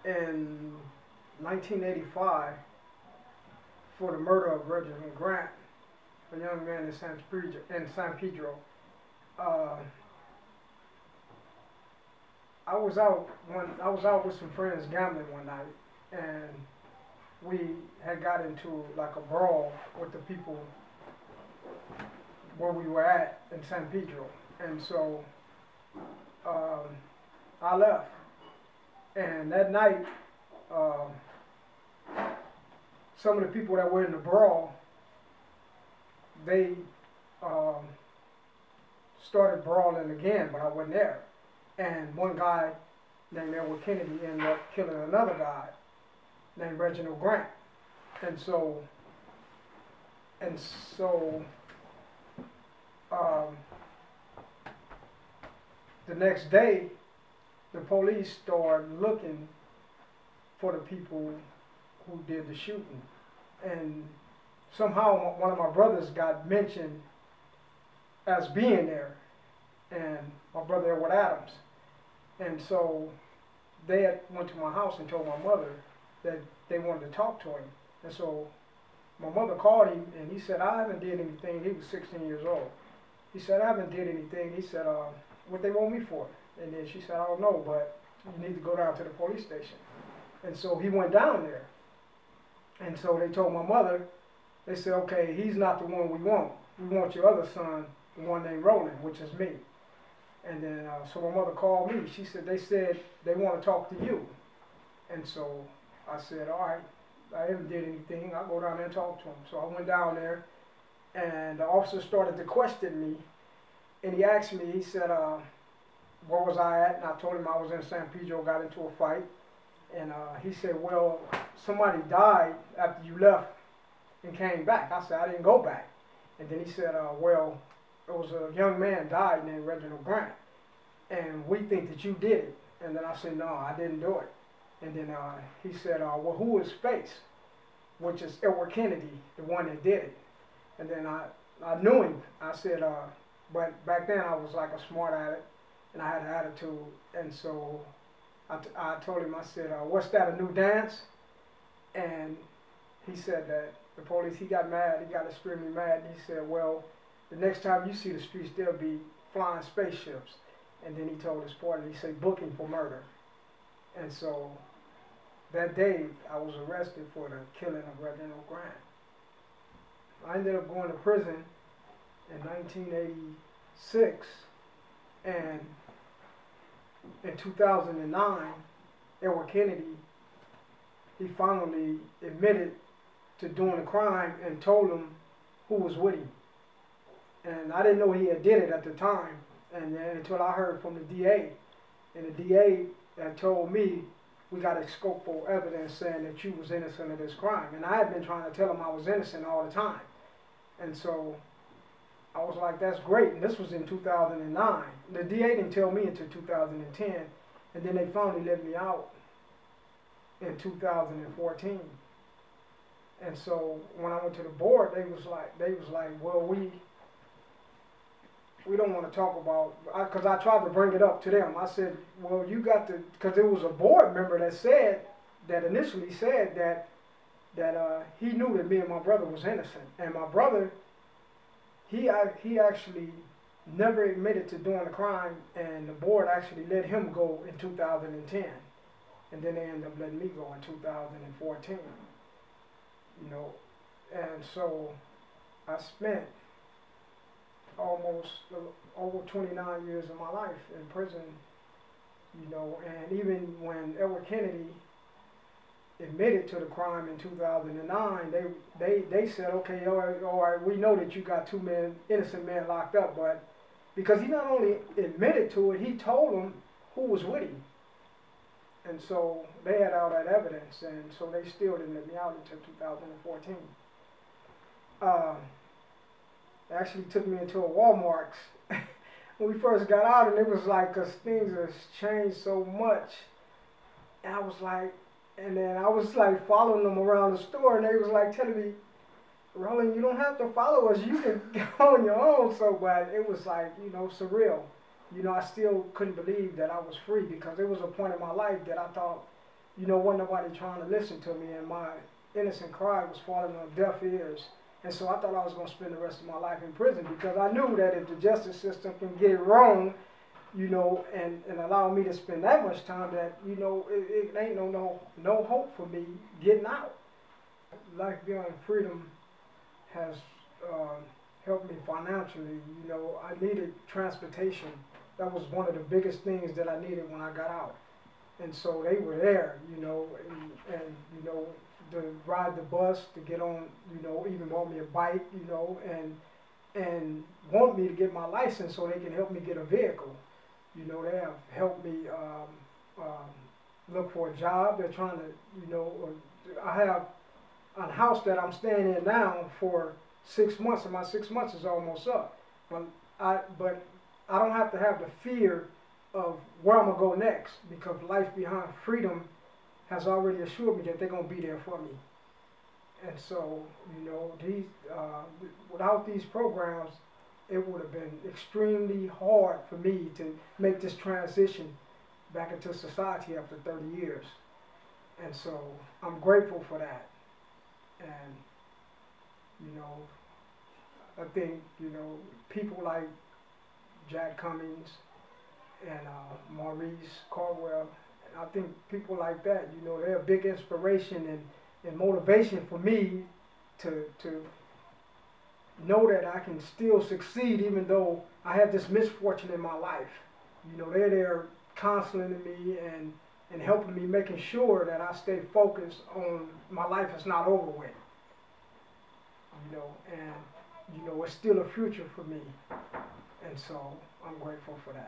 in 1985 for the murder of Reginald Grant, a young man in San Pedro. Uh, I was out with some friends gambling one night, and we had got into like a brawl with the people where we were at in San Pedro, and so I left. And that night, um, some of the people that were in the brawl, they um, started brawling again, but I wasn't there. And one guy named Edward Kennedy ended up killing another guy named Reginald Grant. And so, and so, um, the next day, the police started looking for the people who did the shooting. And somehow one of my brothers got mentioned as being there, and my brother Edward Adams. And so they had went to my house and told my mother that they wanted to talk to him. And so my mother called him, and he said, I haven't did anything. He was 16 years old. He said, I haven't did anything. He said, what they want me for? And then she said, I don't know, but you need to go down to the police station. And so he went down there. And so they told my mother, they said, okay, he's not the one we want. We want your other son, the one named Roland, which is me. And then, so my mother called me. She said, they said they want to talk to you. And so I said, all right, I haven't did anything. I'll go down there and talk to him. So I went down there, and the officer started to question me. And he asked me, he said, where was I at? And I told him I was in San Pedro, got into a fight. And he said, well, somebody died after you left and came back. I said, I didn't go back. And then he said, well, there was a young man died named Reginald Grant, and we think that you did it. And then I said, no, I didn't do it. And then he said, well, who is Face? Which is Edward Kennedy, the one that did it. And then I knew him. I said, but back then I was like a smart addict, and I had an attitude. And so I told him, I said, what's that, a new dance? And he said that the police, he got mad, he got extremely mad. And he said, well, the next time you see the streets, there'll be flying spaceships. And then he told his partner, he said, booking for murder. And so that day, I was arrested for the killing of Reginald Grant. I ended up going to prison in 1986, and in 2009, Edward Kennedy, he finally admitted to doing a crime and told him who was with him. And I didn't know he had did it at the time, and then until I heard from the DA. And the DA had told me, we got exculpatory evidence saying that you was innocent of this crime. And I had been trying to tell him I was innocent all the time. And so I was like, that's great. And this was in 2009. The DA didn't tell me until 2010, and then they finally let me out in 2014. And so when I went to the board, they was like, well, we don't want to talk about, because I tried to bring it up to them. I said, well, you got to, because there was a board member that initially said that he knew that me and my brother was innocent. And my brother, he actually never admitted to doing the crime, and the board actually let him go in 2010. And then they ended up letting me go in 2014. You know, and so I spent almost over 29 years of my life in prison, you know. And even when Edward Kennedy admitted to the crime in 2009, they said, okay, all right, we know that you got two innocent men locked up, but because he not only admitted to it, he told them who was with him. And so they had all that evidence, and so they still didn't let me out until 2014. It actually took me into a Walmart when we first got out, and it was like, because things have changed so much. And I was like, and then I was like following them around the store, and they was like telling me, Roland, you don't have to follow us, you can go on your own. So, but it was like, you know, surreal. You know, I still couldn't believe that I was free, because there was a point in my life that I thought you know, wasn't nobody trying to listen to me, and my innocent cry was falling on deaf ears. And so I thought I was going to spend the rest of my life in prison, because I knew that if the justice system can get it wrong, you know, and allow me to spend that much time, that, you know, it ain't no hope for me getting out. Life Beyond Freedom has helped me financially. You know, I needed transportation. That was one of the biggest things that I needed when I got out. And so they were there, you know, and you know, to ride the bus, to get on, you know, even bought me a bike, you know, and want me to get my license so they can help me get a vehicle. You know, they have helped me look for a job. They're trying to, you know, I have a house that I'm staying in now for 6 months, and my 6 months is almost up. But I don't have to have the fear of where I'm gonna go next, because Life Beyond Freedom has already assured me that they're gonna be there for me. And so, you know, these without these programs, it would have been extremely hard for me to make this transition back into society after 30 years. And so I'm grateful for that. And, you know, I think, you know, people like Jack Cummings and Maurice Caldwell, I think people like that, you know, they're a big inspiration and motivation for me to know that I can still succeed even though I had this misfortune in my life. You know, they're there counseling me and helping me, making sure that I stay focused on my life is not over with. You know, and, you know, it's still a future for me. And so I'm grateful for that.